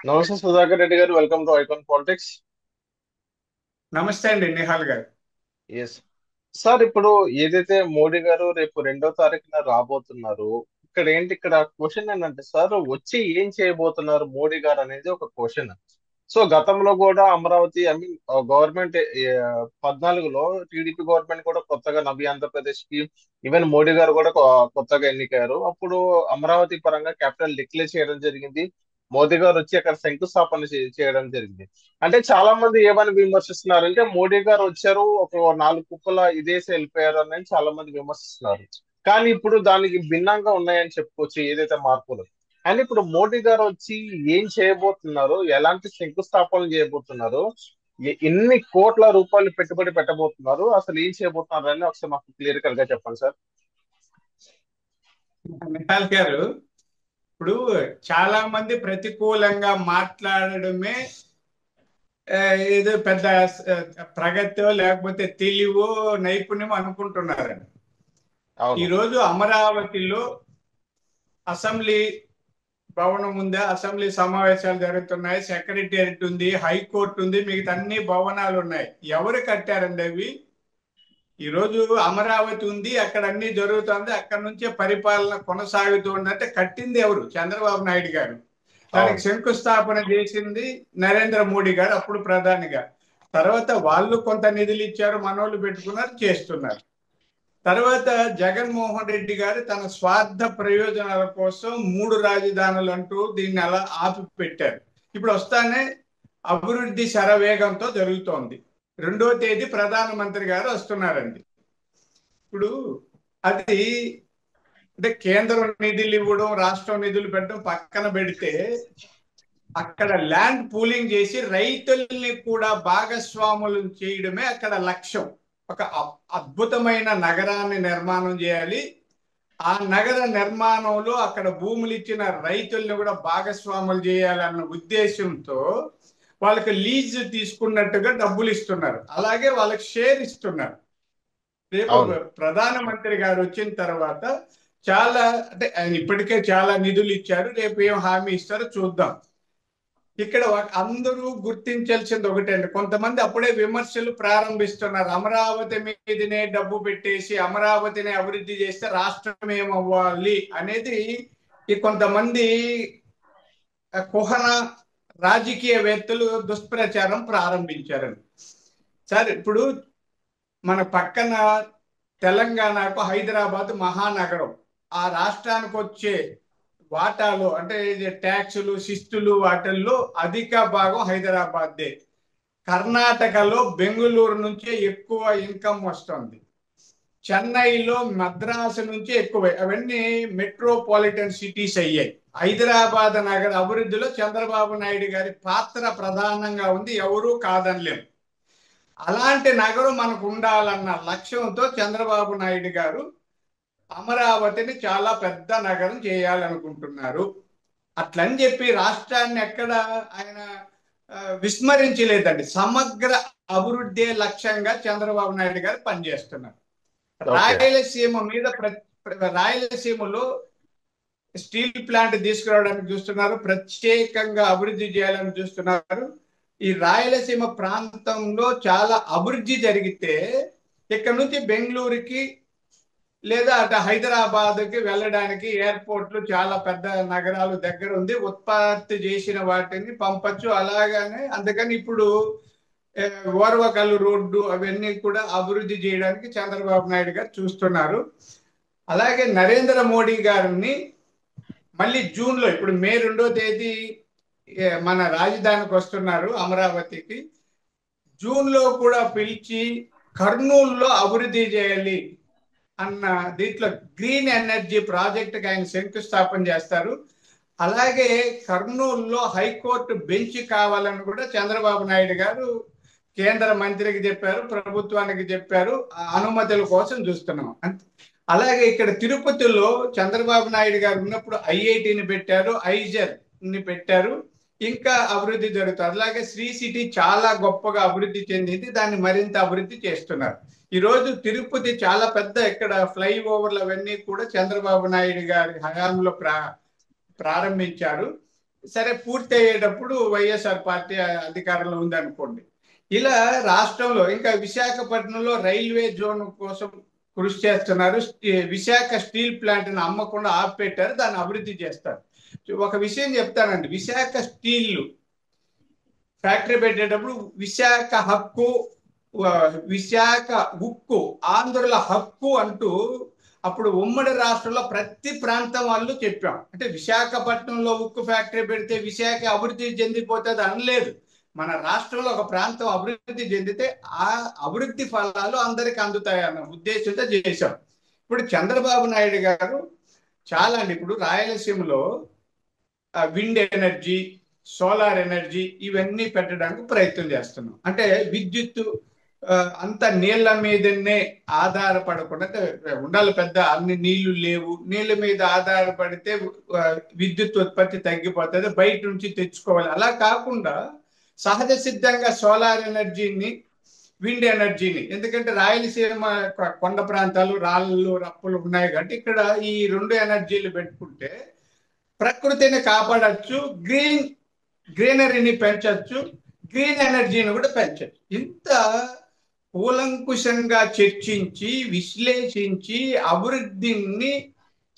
నమస్తే సుధాకర్ రెడ్డి గారు, welcome to icon politics. నమస్తే అండి నిహాల్ గారు. ఎస్ సార్, ఇప్పుడు ఏదైతే మోడీ గారు రేపు 2వ తారీఖున రాబోతున్నారు, ఇక్కడ క్వశ్చన్ ఏంటంటే సార్, వచ్చి ఏం చేయబోతున్నారు మోడీ గారు అనేది ఒక క్వశ్చన్. సో గతంలో కూడా అమరావతి ఐ మీన్ గవర్నమెంట్ 14లో టీడీపీ గవర్నమెంట్ కూడా కొత్తగా నవ్య ఆంధ్రప్రదేశ్ కి ఈవెన్ మోడీ గారు కూడా కొత్తగా ఎన్నికయ్యారు. అప్పుడు అమరావతి పరంగా క్యాపిటల్ డిక్లేర్ చేయడం జరిగింది. మోదీ గారు వచ్చి అక్కడ శంకుస్థాపన చేయడం జరిగింది. అంటే చాలా మంది ఏమని విమర్శిస్తున్నారంటే మోడీ గారు వచ్చారు, ఒక 4 కుప్పల ఇదేసి వెళ్ళిపోయారు అని చాలా మంది విమర్శిస్తున్నారు. కానీ ఇప్పుడు దానికి భిన్నంగా ఉన్నాయని చెప్పుకోవచ్చు ఏదైతే మార్పులు. అండ్ ఇప్పుడు మోడీ గారు వచ్చి ఏం చేయబోతున్నారు, ఎలాంటి శంకుస్థాపనలు చేయబోతున్నారు, ఎన్ని కోట్ల రూపాయలు పెట్టుబడి పెట్టబోతున్నారు, అసలు ఏం చేయబోతున్నారు అని ఒకసారి మాకు క్లియర్ కట్ గా చెప్పండి సార్. నిహాల్ గారు, ఇప్పుడు చాలా మంది ప్రతికూలంగా మాట్లాడడమే ఆ, ఏదో పెద్ద ప్రగతో లేకపోతే తెలివో నైపుణ్యం అనుకుంటున్నారండి. అవును. ఈరోజు అమరావతిలో అసెంబ్లీ భవనం ఉందా, అసెంబ్లీ సమావేశాలు జరుగుతున్నాయి, సెక్రటేరియట్ ఉంది, హైకోర్టు ఉంది, మిగతా అన్ని భవనాలు ఉన్నాయి. ఎవరు కట్టారండి అవి? ఈరోజు అమరావతి ఉంది, అక్కడ అన్ని జరుగుతుంది, అక్కడ నుంచే పరిపాలన కొనసాగుతుంది అంటే కట్టింది ఎవరు? చంద్రబాబు నాయుడు గారు. దానికి అవును. శంకుస్థాపన చేసింది నరేంద్ర మోడీ గారు, అప్పుడు ప్రధానిగా. తర్వాత వాళ్ళు కొంత నిధులు ఇచ్చారు, మనోళ్ళు పెట్టుకున్నారు, చేస్తున్నారు. తర్వాత జగన్మోహన్ రెడ్డి గారు తన స్వార్థ ప్రయోజనాల కోసం 3 రాజధానులు అంటూ దీన్ని అలా ఆపి పెట్టారు. ఇప్పుడు వస్తానే అభివృద్ధి శరవేగంతో జరుగుతోంది. 2వ తేదీ ప్రధానమంత్రి గారు వస్తున్నారండి. ఇప్పుడు అది అంటే కేంద్రం నిధులు ఇవ్వడం, రాష్ట్రం నిధులు పెట్టడం పక్కన పెడితే, అక్కడ ల్యాండ్ పూలింగ్ చేసి రైతుల్ని కూడా భాగస్వాములు చేయడమే అక్కడ లక్ష్యం. ఒక అద్భుతమైన నగరాన్ని నిర్మాణం చేయాలి. ఆ నగర నిర్మాణంలో అక్కడ భూములు ఇచ్చిన రైతుల్ని కూడా భాగస్వాములు చేయాలన్న ఉద్దేశంతో వాళ్ళకి లీజ్ తీసుకున్నట్టుగా డబ్బులు ఇస్తున్నారు, అలాగే వాళ్ళకి షేర్ ఇస్తున్నారు. రేపు అవును. ప్రధానమంత్రి గారు వచ్చిన తర్వాత చాలా, అంటే ఆయన ఇప్పటికే చాలా నిధులు ఇచ్చారు, రేపు ఏం హామీ ఇస్తారో చూద్దాం. ఇక్కడ అందరూ గుర్తించాల్సింది ఒకటే అండి. కొంతమంది అప్పుడే విమర్శలు ప్రారంభిస్తున్నారు. అమరావతి మీదనే డబ్బు పెట్టేసి అమరావతిని అభివృద్ధి చేస్తే రాష్ట్రం ఏమవ్వాలి అనేది ఈ కొంతమంది కుహన రాజకీయవేత్తలు దుష్ప్రచారం ప్రారంభించారండి. సార్, ఇప్పుడు మన పక్కన తెలంగాణకు హైదరాబాద్ మహానగరం. ఆ రాష్ట్రానికి వచ్చే వాటాలు అంటే ఇది ట్యాక్సులు, శిస్తులు, వాటిల్లో అధిక భాగం హైదరాబాద్దే. కర్ణాటకలో బెంగళూరు నుంచే ఎక్కువ ఇన్కమ్ వస్తుంది. చెన్నైలో మద్రాసు నుంచి ఎక్కువ. అవన్నీ మెట్రోపాలిటన్ సిటీస్ అయ్యాయి. హైదరాబాద్ నగర అభివృద్ధిలో చంద్రబాబు నాయుడు గారి పాత్ర ప్రధానంగా ఉంది, ఎవరూ కాదనలేం. అలాంటి నగరం మనకు ఉండాలన్న లక్ష్యంతో చంద్రబాబు నాయుడు గారు అమరావతిని చాలా పెద్ద నగరం చేయాలనుకుంటున్నారు. అట్లని చెప్పి రాష్ట్రాన్ని ఎక్కడ ఆయన విస్మరించలేదండి. సమగ్ర అభివృద్ధి లక్ష్యంగా చంద్రబాబు నాయుడు గారు పనిచేస్తున్నారు. ఓకే. రాయలసీమ మీద రాయలసీమలో స్టీల్ ప్లాంట్ తీసుకురావడానికి చూస్తున్నారు, ప్రత్యేకంగా అభివృద్ధి చేయాలని చూస్తున్నారు. ఈ రాయలసీమ ప్రాంతంలో చాలా అభివృద్ధి జరిగితే ఇక్కడ నుంచి బెంగళూరుకి లేదా అటు హైదరాబాద్కి వెళ్ళడానికి ఎయిర్పోర్ట్లు, చాలా పెద్ద నగరాలు దగ్గర ఉంది, ఉత్పత్తి చేసిన వాటిని పంపచ్చు. అలాగానే అందుకని ఇప్పుడు ఏ, ఓర్వకల్లు రోడ్డు అవన్నీ కూడా అభివృద్ధి చేయడానికి చంద్రబాబు నాయుడు గారు చూస్తున్నారు. అలాగే నరేంద్ర మోడీ గారిని మళ్ళీ జూన్లో, ఇప్పుడు మే 2వ తేదీ మన రాజధానికి వస్తున్నారు అమరావతికి. జూన్లో కూడా పిలిచి కర్నూలులో అభివృద్ధి చేయాలి అన్న దీంట్లో గ్రీన్ ఎనర్జీ ప్రాజెక్టుకి ఆయన శంకుస్థాపన చేస్తారు. అలాగే కర్నూలులో హైకోర్టు బెంచ్ కావాలని కూడా చంద్రబాబు నాయుడు గారు కేంద్ర మంత్రికి చెప్పారు, ప్రభుత్వానికి చెప్పారు. ఆ అనుమతుల కోసం చూస్తున్నాం. అలాగే ఇక్కడ తిరుపతిలో చంద్రబాబు నాయుడు గారు ఉన్నప్పుడు ఐఐటిని పెట్టారు, ఐజర్ ని పెట్టారు. ఇంకా అభివృద్ధి జరుగుతుంది. అలాగే శ్రీ సిటీ చాలా గొప్పగా అభివృద్ధి చెందింది, దాన్ని మరింత అభివృద్ధి చేస్తున్నారు. ఈ రోజు తిరుపతి చాలా పెద్ద, ఇక్కడ ఫ్లైఓవర్లు అవన్నీ కూడా చంద్రబాబు నాయుడు గారి హయాంలో ప్రారంభించారు. సరే పూర్తి అయ్యేటప్పుడు వైఎస్ఆర్ పార్టీ అధికారంలో ఉందనుకోండి. ఇలా రాష్ట్రంలో ఇంకా విశాఖపట్నంలో రైల్వే జోన్ కోసం కృషి చేస్తున్నారు. విశాఖ స్టీల్ ప్లాంట్ ని అమ్మకుండా ఆపిపెట్టారు, దాన్ని అభివృద్ధి చేస్తారు. ఒక విషయం చెప్తానండి, విశాఖ స్టీల్ ఫ్యాక్టరీ పెట్టేటప్పుడు విశాఖ హక్కు, విశాఖ ఉక్కు ఆంధ్రుల హక్కు అంటూ అప్పుడు ఉమ్మడి రాష్ట్రంలో ప్రతి ప్రాంతం వాళ్ళు చెప్పాం. అంటే విశాఖపట్నంలో ఉక్కు ఫ్యాక్టరీ పెడితే విశాఖ అభివృద్ధి చెందిపోతుంది అనలేదు. మన రాష్ట్రంలో ఒక ప్రాంతం అభివృద్ధి చెందితే ఆ అభివృద్ధి ఫలాలు అందరికి అందుతాయి అన్న ఉద్దేశంతో చేశాం. ఇప్పుడు చంద్రబాబు నాయుడు గారు చాలా అండి, ఇప్పుడు రాయలసీమలో విండ్ ఎనర్జీ, సోలార్ ఎనర్జీ ఇవన్నీ పెట్టడానికి ప్రయత్నం చేస్తున్నాం. అంటే విద్యుత్ అంత నీళ్ల మీదనే ఆధారపడకుండా, ఉండాలి పెద్ద అన్ని నీళ్లు లేవు, నీళ్ల మీద ఆధారపడితే విద్యుత్ ఉత్పత్తి తగ్గిపోతుంది, బయట నుంచి తెచ్చుకోవాలి. అలా కాకుండా సహజ సిద్ధంగా సోలార్ ఎనర్జీని, విండ్ ఎనర్జీని, ఎందుకంటే రాయలసీమ కొండ ప్రాంతాలు రాళ్ళు రప్పులు ఉన్నాయి కాబట్టి ఇక్కడ ఈ రెండు ఎనర్జీలు పెట్టుకుంటే ప్రకృతిని కాపాడచ్చు, గ్రీనరీని పెంచవచ్చు, గ్రీన్ ఎనర్జీని కూడా పెంచవచ్చు. ఇంత కూలంకుషంగా చర్చించి విశ్లేషించి అభివృద్ధిని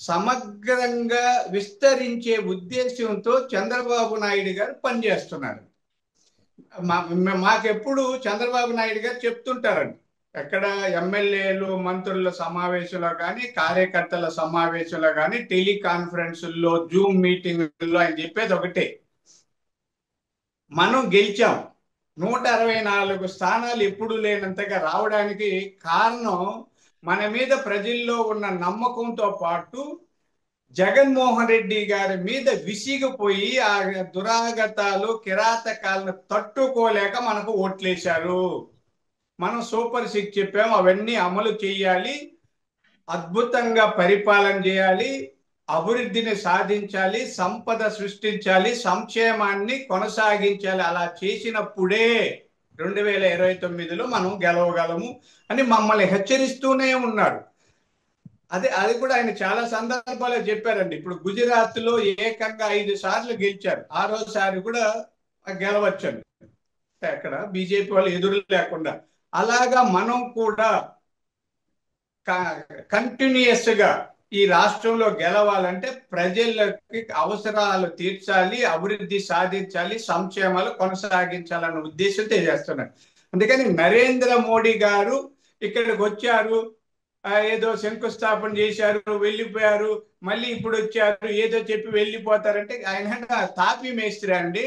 సమగ్రంగా విస్తరించే ఉద్దేశంతో చంద్రబాబు నాయుడు గారు పనిచేస్తున్నారు. మాకెప్పుడు చంద్రబాబు నాయుడు గారు చెప్తుంటారండి, ఎక్కడ ఎమ్మెల్యేలు మంత్రుల సమావేశంలో కానీ, కార్యకర్తల సమావేశంలో కానీ, టెలికాన్ఫరెన్సుల్లో, జూమ్ మీటింగ్లో ఆయన చెప్పేది ఒకటే, మనం గెలిచాం. 164 స్థానాలు ఎప్పుడు లేనంతగా రావడానికి కారణం మన మీద ప్రజల్లో ఉన్న నమ్మకంతో పాటు జగన్మోహన్ రెడ్డి గారి మీద విసిగిపోయి ఆ దురాగతాలు కిరాతకాలను తట్టుకోలేక మనకు ఓట్లేశారు. మనం సూపర్ 6 చెప్పాము, అవన్నీ అమలు చేయాలి, అద్భుతంగా పరిపాలన చేయాలి, అభివృద్ధిని సాధించాలి, సంపద సృష్టించాలి, సంక్షేమాన్ని కొనసాగించాలి. అలా చేసినప్పుడే 2029లో మనం గెలవగలము అని మమ్మల్ని హెచ్చరిస్తూనే ఉన్నారు. అది కూడా ఆయన చాలా సందర్భాల్లో చెప్పారండి. ఇప్పుడు గుజరాత్ లో ఏకంగా 5 సార్లు గెలిచారు, 6వ సారి కూడా గెలవచ్చండి అక్కడ బీజేపీ వాళ్ళు ఎదురు లేకుండా. అలాగా మనం కూడా కంటిన్యూస్ గా ఈ రాష్ట్రంలో గెలవాలంటే ప్రజలకి అవసరాలు తీర్చాలి, అభివృద్ధి సాధించాలి, సంక్షేమాలు కొనసాగించాలన్న ఉద్దేశంతో చేస్తున్నారు. అందుకని నరేంద్ర మోడీ గారు ఇక్కడికి వచ్చారు, ఏదో శంకుస్థాపన చేశారు, వెళ్ళిపోయారు, మళ్ళీ ఇప్పుడు వచ్చారు, ఏదో చెప్పి వెళ్ళిపోతారంటే ఆయన తాపీ మేస్త్రి అండి.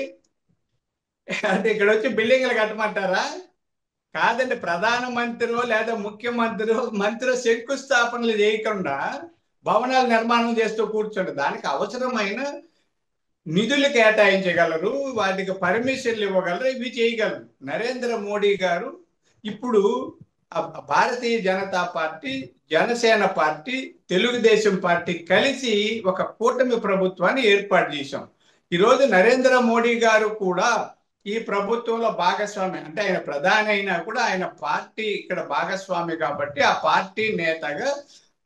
అంటే ఇక్కడ వచ్చి బిల్డింగ్లు కట్టమంటారా? కాదండి, ప్రధానమంత్రి లేదా మంత్రి శంకుస్థాపనలు చేయకుండా భవనాలు నిర్మాణం చేస్తూ కూర్చోండి. దానికి అవసరమైన నిధులు కేటాయించగలరు, వాటికి పర్మిషన్లు ఇవ్వగలరు, ఇవి చేయగలరు. నరేంద్ర మోడీ గారు ఇప్పుడు Bharatiya Janata party, Janasena party, Telugu Desam party కలిసి ఒక కూటమి ప్రభుత్వాన్ని ఏర్పాటు చేశాం. ఈరోజు నరేంద్ర మోడీ గారు కూడా ఈ ప్రభుత్వంలో భాగస్వామి, అంటే ఆయన ప్రధాని అయినా కూడా ఆయన పార్టీ ఇక్కడ భాగస్వామి కాబట్టి ఆ పార్టీ నేతగా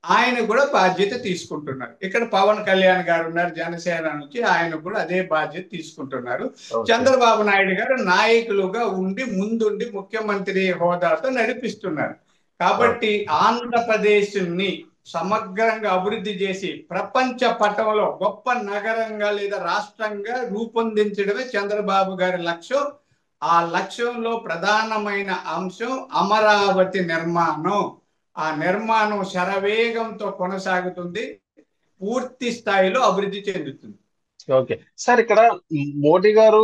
ఆయన కూడా బాధ్యత తీసుకుంటున్నారు. ఇక్కడ పవన్ కళ్యాణ్ గారు ఉన్నారు జనసేన నుంచి, ఆయన కూడా అదే బాధ్యత తీసుకుంటున్నారు. చంద్రబాబు నాయుడు గారు నాయకులుగా ఉండి ముందుండి ముఖ్యమంత్రి హోదాతో నడిపిస్తున్నారు. కాబట్టి ఆంధ్రప్రదేశ్ ని సమగ్రంగా అభివృద్ధి చేసి ప్రపంచ పటంలో గొప్ప నగరంగా లేదా రాష్ట్రంగా రూపొందించడమే చంద్రబాబు గారి లక్ష్యం. ఆ లక్ష్యంలో ప్రధానమైన అంశం అమరావతి నిర్మాణం. ఆ నిర్మాణం శరవేగంతో కొనసాగుతుంది, పూర్తి స్థాయిలో అభివృద్ధి చెందుతుంది. ఓకే సార్, ఇక్కడ మోడీ గారు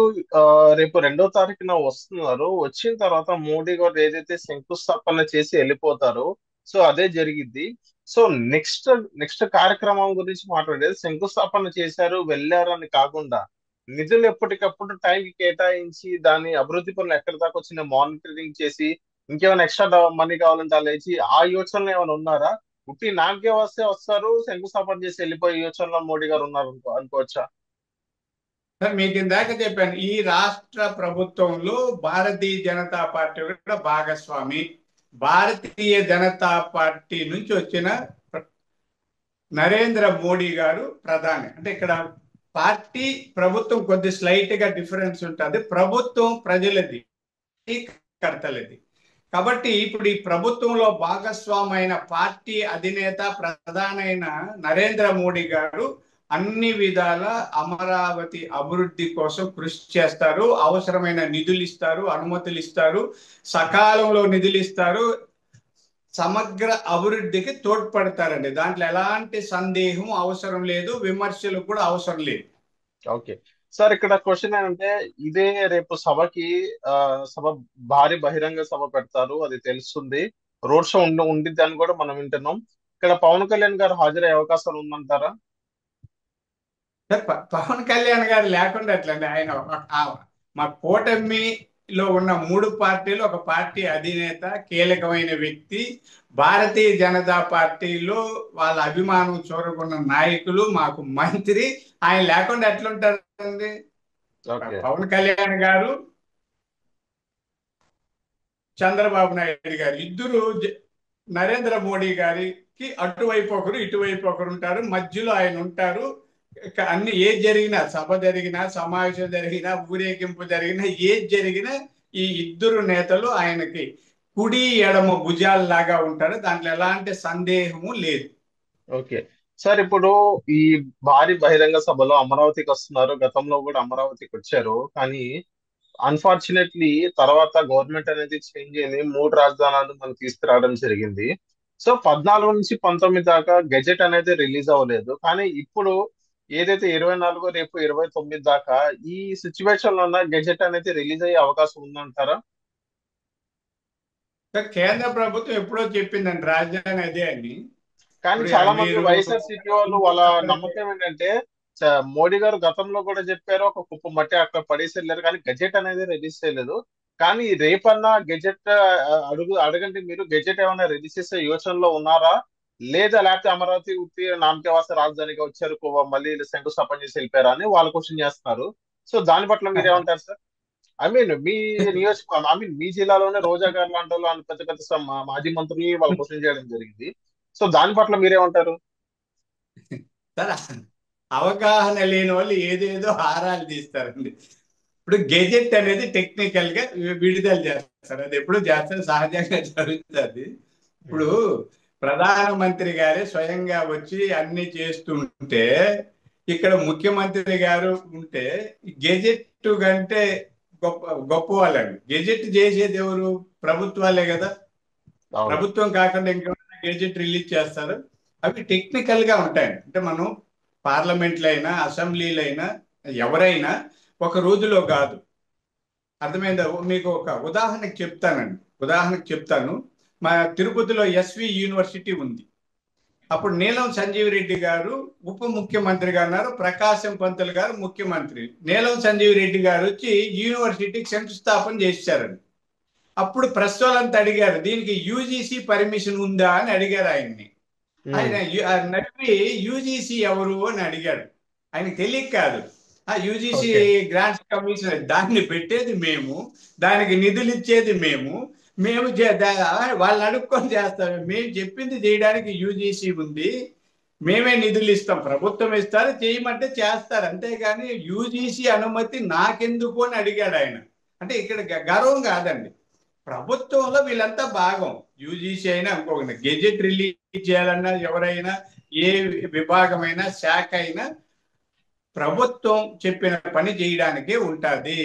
రేపు 2వ తారీఖున వస్తున్నారు. వచ్చిన తర్వాత మోడీ గారు ఏదైతే శంకుస్థాపన చేసి వెళ్ళిపోతారో, సో అదే జరిగిద్ది. సో నెక్స్ట్ కార్యక్రమం గురించి మాట్లాడేది, శంకుస్థాపన చేశారు వెళ్ళారు అని కాకుండా నిధులు ఎప్పటికప్పుడు టైంకి కేటాయించి దాని అభివృద్ధి పనులు ఎక్కడి దాకా వచ్చిన మానిటరింగ్ చేసి ఇంకేమైనా ఎక్స్ట్రా మనీ కావాలంటే లేచి ఆ యోచనలు ఏమైనా ఉన్నారా? ఉట్టి నాకే వస్తే వస్తారు, శంకుస్థాపన చేసి వెళ్ళిపోయే యోచనలో మోడీ గారు ఉన్నారు అనుకోవచ్చా? మీకు ఇందాక చెప్పాను, ఈ రాష్ట్ర ప్రభుత్వంలో భారతీయ జనతా పార్టీ కూడా భాగస్వామి. భారతీయ జనతా పార్టీ నుంచి వచ్చిన నరేంద్ర మోడీ గారు ప్రధాని. అంటే ఇక్కడ పార్టీ ప్రభుత్వం కొద్ది స్లైట్ గా డిఫరెన్స్ ఉంటుంది. ప్రభుత్వం ప్రజలది, కర్తలది. కాబట్టి ఇప్పుడు ఈ ప్రభుత్వంలో భాగస్వామైన పార్టీ అధినేత ప్రధానైన నరేంద్ర మోడీ గారు అన్ని విధాల అమరావతి అభివృద్ధి కోసం కృషి చేస్తారు. అవసరమైన నిధులు ఇస్తారు, అనుమతులు ఇస్తారు, సకాలంలో నిధులు ఇస్తారు, సమగ్ర అభివృద్ధికి తోడ్పడతారండి. దాంట్లో ఎలాంటి సందేహం అవసరం లేదు, విమర్శలు కూడా అవసరం లేదు. ఓకే సార్, ఇక్కడ క్వశ్చన్ ఏంటంటే ఇదే రేపు సభకి ఆ, సభ భారీ బహిరంగ సభ పెడతారు, అది తెలుస్తుంది. రోడ్ షో ఉండిద్ది అని కూడా మనం వింటున్నాం. ఇక్కడ పవన్ కళ్యాణ్ గారు హాజరయ్యే అవకాశాలు ఉందంటారా? పవన్ కళ్యాణ్ గారు లేకుండా ఎట్లండి? ఆయన మా కూటమిలో ఉన్న మూడు పార్టీలు ఒక పార్టీ అధినేత, కీలకమైన వ్యక్తి, భారతీయ జనతా పార్టీలో వాళ్ళ అభిమానం చూరగొన్న నాయకులు, మాకు మంత్రి. ఆయన లేకుండా ఎట్లుంటారండి? ఓకే. పవన్ కళ్యాణ్ గారు, చంద్రబాబు నాయుడు గారు ఇద్దరు నరేంద్ర మోడీ గారికి అటువైపు ఒకరు ఇటువైపు ఒకరు ఉంటారు, మధ్యలో ఆయన ఉంటారు. అన్ని ఏది జరిగినా, సభ జరిగినా, సమావేశం జరిగినా, ఊరేగింపు జరిగినా, ఏది జరిగినా ఈ ఇద్దరు నేతలు ఆయనకి కుడి ఎడమ భుజాల్లాగా ఉంటారు. దాంట్లో ఎలాంటి సందేహము లేదు. ఓకే సార్, ఇప్పుడు ఈ భారీ బహిరంగ సభలో అమరావతికి వస్తున్నారు. గతంలో కూడా అమరావతికి వచ్చారు, కానీ అన్ఫార్చునేట్లీ తర్వాత గవర్నమెంట్ అనేది చేంజ్ అయింది. మూడు రాజధానులు మనం తీసుకురావడం జరిగింది. సో 14 నుంచి 19 దాకా గెజెట్ అనేది రిలీజ్ అవ్వలేదు. కానీ ఇప్పుడు ఏదైతే 24 రేపు 29 దాకా ఈ సిచ్యువేషన్ లో ఉన్న గెజెట్ అనేది రిలీజ్ అయ్యే అవకాశం ఉందంటారా? కేంద్ర ప్రభుత్వం ఎప్పుడో చెప్పిందండి రాజధాని అదే అని. కానీ ఇప్పుడు చాలా మంది మీరు వైఎస్ఆర్సీపీ వాళ్ళు వాళ్ళ నమ్మకం ఏంటంటే మోడీ గారు గతంలో కూడా చెప్పారు, ఒక కుప్ప మట్టి అక్కడ పడేసి వెళ్ళారు, కానీ గెజెట్ అనేది రిలీజ్ చేయలేదు. కానీ రేపన్నా గెజెట్ అడగండి, మీరు గెజెట్ ఏమైనా రిలీజ్ చేసే యోచనలో ఉన్నారా? లేదా లేకపోతే అమరావతి ఉత్తి నామకేవాస రాజధానిగా వచ్చారు, మళ్ళీ శంకుస్థాపన చేసి వెళ్ళిపోయారా అని వాళ్ళు క్వశ్చన్ చేస్తున్నారు. సో దాని పట్ల మీరు ఏమంటారు సార్? ఐ మీన్ మీ నియోజకవర్గం, ఐ మీన్ మీ జిల్లాలోనే రోజా గారు లాంటి వాళ్ళు పెద్ద పెద్ద మాజీ మంత్రులు వాళ్ళు క్వశ్చన్ చేయడం జరిగింది. సో దాని పట్ల మీరేమంటారు? సరే, అవగాహన లేని వాళ్ళు ఏదేదో హారాలు తీస్తారండి. ఇప్పుడు గెజెట్ అనేది టెక్నికల్ గా విడుదల చేస్తారు, అది ఎప్పుడు చేస్తారు, సహజంగా జరుగుతుంది. ఇప్పుడు ప్రధానమంత్రి గారే స్వయంగా వచ్చి అన్ని చేస్తుంటే, ఇక్కడ ముఖ్యమంత్రి గారు ఉంటే గెజెట్ కంటే గొప్ప గొప్ప వాళ్ళండి. గెజెట్ చేసేది ఎవరు? ప్రభుత్వాలే కదా. అవును. ప్రభుత్వం కాకుండా ఇంకేమైనా గెజెట్ రిలీజ్ చేస్తారు. అవి టెక్నికల్ గా ఉంటాయి. అంటే మనం పార్లమెంట్లో అయినా, అసెంబ్లీలో అయినా, ఎవరైనా ఒక రోజులో కాదు. అర్థమైందా? మీకు ఒక ఉదాహరణకు చెప్తాను. మా తిరుపతిలో ఎస్వి యూనివర్సిటీ ఉంది. అప్పుడు నీలం సంజీవ్ రెడ్డి గారు ఉప ముఖ్యమంత్రిగా ఉన్నారు, ప్రకాశం పంతులు గారు ముఖ్యమంత్రి. నీలం సంజీవ్ రెడ్డి గారు వచ్చి యూనివర్సిటీకి శంకుస్థాపన చేశారండి. అప్పుడు ప్రెస్ వాళ్ళంతా అడిగారు, దీనికి యూజీసీ పర్మిషన్ ఉందా అని అడిగారు ఆయన్ని. ఆయన నవ్వి యూజీసీ ఎవరు అని అడిగాడు. ఆయనకి తెలియక కాదు. ఆ యూజీసీ ఓకే. గ్రాంట్స్ కమిషన్, దాన్ని పెట్టేది మేము, దానికి నిధులు ఇచ్చేది మేము. మేము వాళ్ళని అడుక్కొని చేస్తాము. మేము చెప్పింది చేయడానికి యూజీసీ ఉంది, మేమే నిధులు ఇస్తాం, ప్రభుత్వం ఇస్తారు, చేయమంటే చేస్తారు. అంతేగాని యూజీసీ అనుమతి నాకెందుకు అని అడిగాడు ఆయన. అంటే ఇక్కడ గర్వం కాదండి, ప్రభుత్వంలో వీళ్ళంతా భాగం. యూజీసీ అయినా ఇంకొక గెజెట్ రిలీజ్ చేయాలన్నా, ఎవరైనా ఏ విభాగమైనా, శాఖ అయినా ప్రభుత్వం చెప్పిన పని చేయడానికే ఉంటుంది.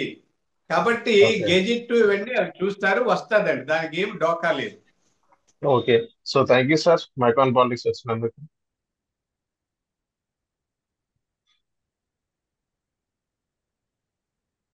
కాబట్టి ఓకే. గెజెట్ ఇవన్నీ అవి చూస్తారు, వస్తుందండి, దానికి ఏం డోకా లేదు. Okay. So thank you sir మైకాన్ పాలిటిక్స్ వచ్చినందుకు.